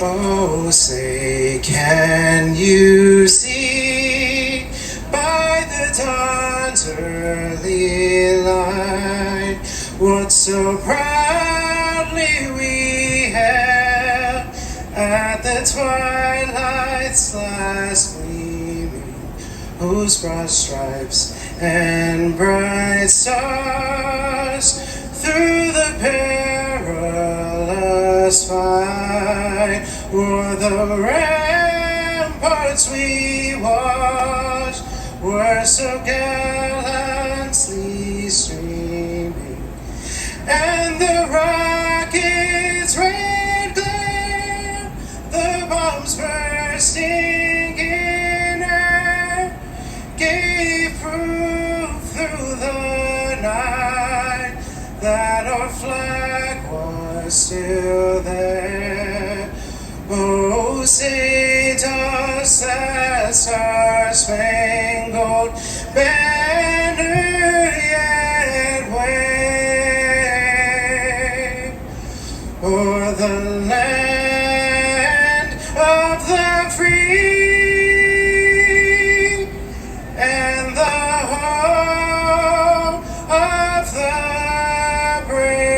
Oh, say, can you see by the dawn's early light what so proudly we hailed at the twilight's last gleaming, whose broad stripes and bright stars through the perilous fight o'er the ramparts we watched were so gallantly streaming, and the rockets' red glare, the bombs bursting in air, gave proof through the night that our flag was still there. Oh, say does that star-spangled banner yet wave o'er the land of the free and the home of the brave?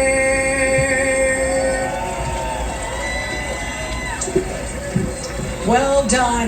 Well done.